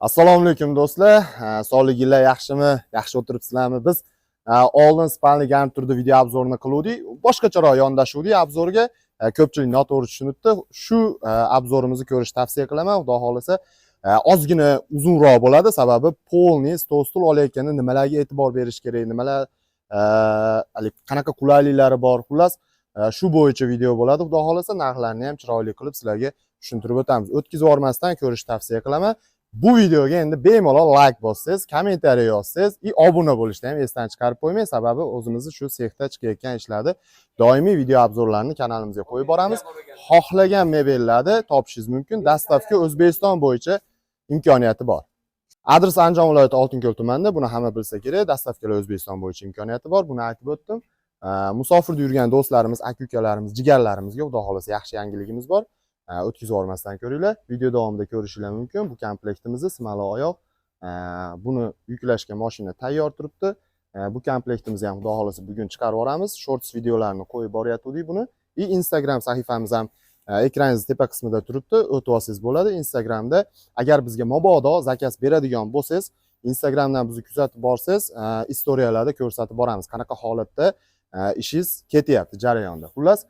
Assalomu alaykum do'stlar. Sog'liginglar yaxshimi? Yaxshi o'tiribsizlarmi? Biz oldin spalni garniturda turdi video obzorini qiluvdik. Boshqacharoq yondashuvdik obzorga. Ko'pchilik noto'g'ri tushunibdi. Shu obzorimizni ko'rish tavsiya qilaman. Xudo xolasa ozgina uzunroq bo'ladi, sababi polni stul olayotganda nimalarga e'tibor berish kerak, nimalar qanaqa qulayliklari bor. Xullas, shu bo'yicha video bo'ladi. Xudo xolasa narxlarni ham chiroyli qilib sizlarga tushuntirib o'tamiz. O'tkazib yubormasdan ko'rish tavsiya qilaman. Bu videoga endi bemalol like bossangiz, kommentariy yozsangiz, obuna bo'lishni ham esdan chiqarib qo'ymang, sababi o'zimizni shu sexda chiqayotgan ishlarni doimiy video obzorlarini kanalimizga qo'yib boramiz. Xohlagan mebellarni topishingiz mumkin. Dastavka O'zbekiston bo'yicha imkoniyati bor. Adres Andijon viloyati Oltinko'l tumanida, buni hamma bilsa kerak. Dastavkalar O'zbekiston bo'yicha imkoniyati bor. Buni aytib o'tdim. Musofirda yurgan do'stlarimiz, aka-ukalarimizga, jigarlarimizga xudo xolasa yaxshi yangiligimiz bor. O'tkazib yubormasdan ko'ringlar. Video davomida ko'rishinglar mumkin. Bu komplektimizni simali oyoq. Buni yuklashga mashina tayyor turibdi. Bu komplektimizni ham xudo xolasa bugun chiqarib yuboramiz. Shorts videolarini qo'yib boryapti buni. Instagram sahifamiz ham ekraningizning tepa qismida turibdi. O'tib olsangiz bo'ladi. Instagramda agar bizga mabodo zakaz beradigan bo'lsangiz, Instagramdan bizni kuzatib borsangiz, istoriyalarda ko'rsatib boramiz. Qanaqa holatda ishingiz ketyapti jarayonda. Xullas,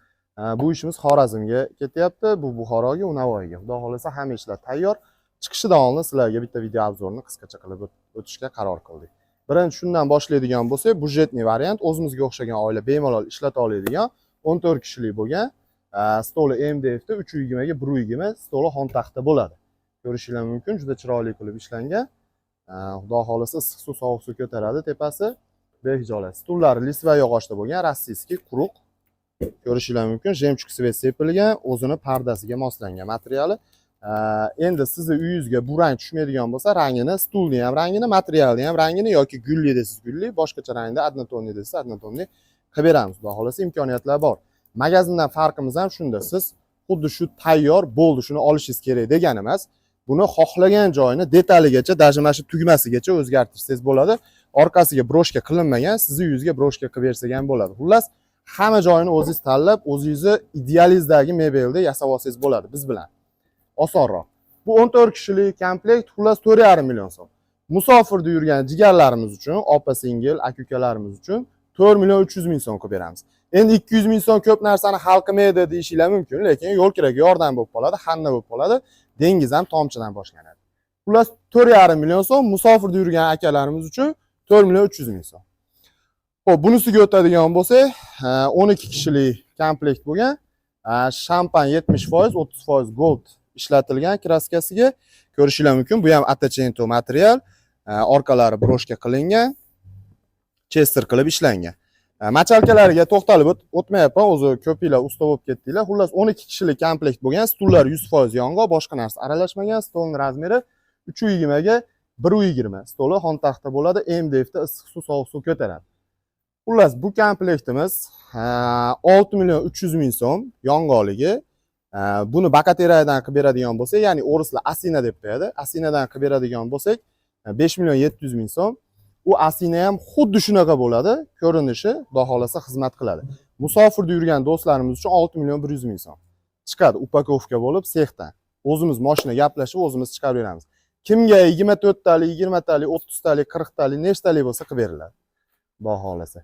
bu ishimiz Xorazmga ketyapti, bu Buxoroga, u Navoiyga. Xudo xolasa hamma ishlar tayyor. Chiqishidan oldin sizlarga bitta video obzorini qisqacha qilib o'tishga qaror qildik. Birinchi shundan boshlaydigan bo'lsak, budjetli variant, o'zimizga o'xshagan oila bemalol ishlata oladigan 14 kishilik bo'lgan stoli MDFda 320 ga 120 stoli xon taxta bo'ladi. Ko'rishinglar mumkin, juda chiroyli qilib ishlangan. Xudo xolasa issiq suv, sovuq suv ko'taradi tepasi. Behijolat. Stullari lisva yog'ochda bo'lgan, rossiyskiy quruq. Ko'rishinglar mumkin, jemchug svet sepilgan, o'zini pardasiga moslangan materiali. Endi sizni uyingizga bu rang tushmaydigan bo'lsa, rangini, stulni ham rangini, materialni ham rangini yoki gulli desiz gulli, boshqacha rangda однотонный desiz однотонный qilib beramiz. Xudo xolasa imkoniyatlar bor. Magazindan farqimiz ham shunda. Siz xuddi shu tayyor bo'ldi, shuni olishingiz kerak degani emas. Buni xohlagan joyini detaligacha, даже mana shu tugmasigacha o'zgartirsangiz bo'ladi. Orqasiga broshka qilinmagan, sizni uyingizga broshka qilib bersak ham bo'ladi. Xullas, hamma joyini o'zingiz tanlab, o'zingizni idealizdagi mebelda yasab olsangiz bo'ladi biz bilan. Osonroq. Bu 14 kishilik komplekt, xullas 4,5 million so'm. Musofirda yurgan jigarlarimiz uchun, opa-singil, aka-ukalarimiz uchun 4 million 300 ming so'm qilib beramiz. Endi 200 ming so'm ko'p narsani hal qilmaydi deyishinglar mumkin, lekin yo'l kiraga yordam bo'lib qoladi, xanna bo'lib qoladi, dengiz ham tomchidan boshlanadi. Xullas 4,5 million so'm Musofirda yurgan akalarimiz uchun 4 million 300 ming so'm. Xo'p, bunisiga o'tadigan bo'lsak, 12 kishilik komplekt bo'lgan, shampan 70%, 30% gold ishlatilgan kraskasiga ko'rishinglar mumkin. Bu ham attachento material, orqalari broshka qilingan, chester qilib ishlangan. Machalkalariga to'xtalib o'tmayapman, o'zi ko'pinglar usta bo'lib ketdinglar. Xullas 12 kishilik komplekt bo'lgan, stullar 100% yong'oq, boshqa narsa aralashmagan, stolning razmeri 320 ga 120. Stoli xon taxta bo'ladi, MDFda issiq suv, sovuq suv ko'taradi. Xullas, bu komplektimiz 6 million 300 ming so'm yong'oqligi. Buni bakateradan qilib beradigan bo'lsak, ya'ni o'rislar asina deb qo'yadi. Asinadan qilib beradigan bo'lsak, 5 million 700 ming so'm. U asina ham xuddi shunaqa bo'ladi, ko'rinishi, xudo xolasa xizmat qiladi. Musofirda yurgan do'stlarimiz uchun 6 million 100 ming so'm chiqadi upakovka bo'lib sexdan. O'zimiz mashina gaplashib, o'zimiz chiqarib beramiz. Kimga 24 talik, 20 talik, 30 talik, 40 talik, nechtalik bo'lsa qilib beriladi. Xudo xolasa.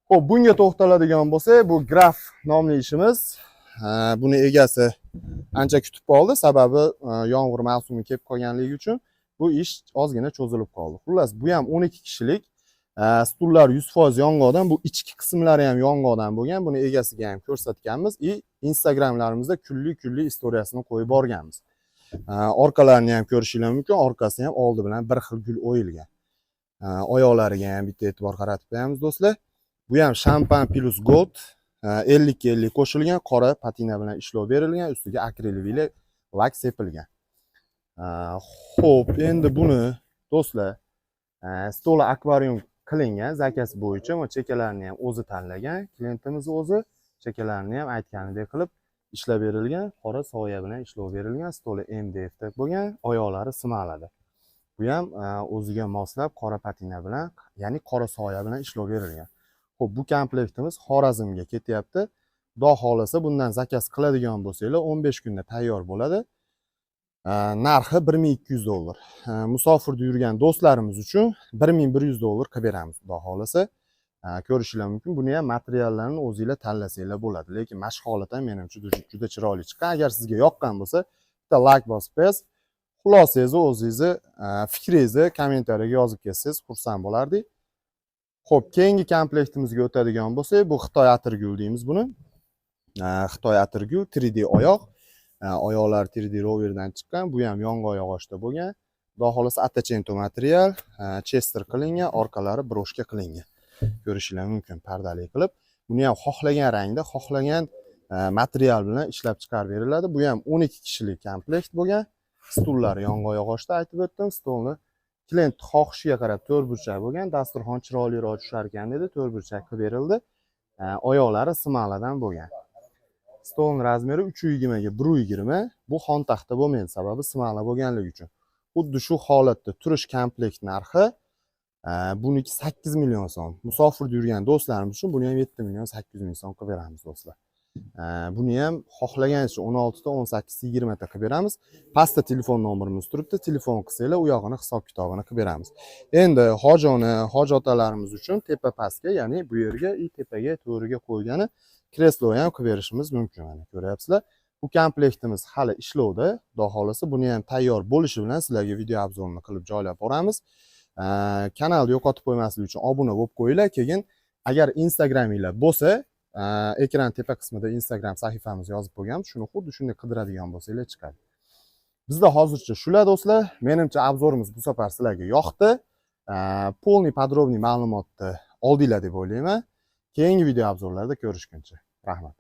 Xo'p, bunga to'xtaladigan bo'lsak, bu Graf nomli ishimiz. Buni egasi ancha kutib qoldi, sababi yomg'ir mavsumi kelib qolganligi uchun bu ish ozgina cho'zilib qoldi. Xullas, bu ham 12 kishilik, stullar 100% yong'oqdan, bu ichki qismlari ham yong'oqdan bo'lgan. Buni egasiga ham ko'rsatganmiz, Instagramlarimizda kulli istoriyasini qo'yib borganmiz. Orqalarini ham ko'rishinglar mumkin, orqasi ham oldi bilan bir xil gul o'yilgan. Oyoqlariga ham bitta e'tibor qaratib qo'yamiz do'stlar. Bu ham shampan plus gold 50 ga 50 qo'shilgan, qora patina bilan ishlov berilgan, ustiga akrilik lak sepilgan. Xo'p, endi buni do'stlar, stoli akvarium qilingan, zakaz bo'yicha, va chekalarini ham o'zi tanlagan, klientimiz o'zi chekalarini ham aytganidek qilib ishlab berilgan, qora soya bilan ishlov berilgan, stoli MDF deb bo'lgan, oyoqlari simaladi. Bu ham o'ziga moslab qora patina bilan, ya'ni qora soya bilan ishlov berilgan. Xo'p, bu komplektimiz Xorazmga ketyapti. Xudo xolasa bundan zakaz qiladigan bo'lsanglar 15 kunda tayyor bo'ladi. Narxi $1200. Musofirda yurgan do'stlarimiz uchun $1100 qilib beramiz, xudo xolasa. Ko'rishinglar mumkin. Buni ham materiallarni o'zingizlar tanlasanglar bo'ladi, lekin mashg'ulot ham menimcha juda chiroyli chiqqan. Agar sizga yoqqan bo'lsa, bitta like bosib qo'yasiz. Xulosangizni o'zingizni fikringizni kommentariyaga yozib ketsangiz, xursand bo'lardik. Xo'p, keyingi komplektimizga o'tadigan bo'lsak, bu Xitoy atirgul deymiz buni. Xitoy atirgul 3D oyoq. Oyoqlar 3D roverdan chiqqan. Bu ham yonga oyoq ochda bo'lgan. Xudo xolasa attachento material, chester qilingan, orqalari broshka qilingan. Ko'rishinglar mumkin pardali qilib. Buni ham xohlagan rangda, xohlagan material bilan ishlab chiqarib beriladi. Bu ham 12 kishilik komplekt bo'lgan. Stullar yonga oyoq ochda aytib o'tdim. Stolni klient xohishiga qarab to'rtburchak bo'lgan. Dasturxon chiroyliroq tushar ekan dedi, to'rtburchak qilib berildi. Oyoqlari simaladan bo'lgan. Stolning razmeri 320 ga 120. Bu xon taxta bo'lmaydi, sababi simala bo'lganligi uchun. Xuddi shu holatda turish komplekt narxi buniki 8 million so'm. Musofirda yurgan do'stlarimiz uchun buni ham 7 million 800 ming so'm qilib beramiz do'stlar. Buni ham xohlagancha 16 ta, 18 ta, 20 ta qilib beramiz. Pastda telefon nomerimiz turibdi. Telefon qilsanglar, u yog'ini hisob-kitobini qilib beramiz. Endi hojona, hojotalarimiz uchun tepa pastga, ya'ni bu yerga, tepaga, to'riga qo'ygani kreslo ham qilib berishimiz mumkin. Mana ko'ryapsizlar. Bu komplektimiz hali ishlovda. Xudo xolasa buni ham tayyor bo'lishi bilan sizlarga video obzorini qilib joylab boramiz. Kanalni yo'qotib qo'ymaslik uchun obuna bo'lib qo'yinglar. Keyin agar Instagraminglar bo'lsa, ekran tepa qismida Instagram sahifamiz yozib qo'yganmiz. Shuni xuddi shunday qidiradigan bo'lsanglar chiqadi. Bizda hozircha shular do'stlar. Menimcha obzorimiz bu safar sizlarga yoqdi. Polniy podrobniy ma'lumotni oldinglar deb o'ylayman. Keyingi video obzorlarda ko'rishguncha. Rahmat.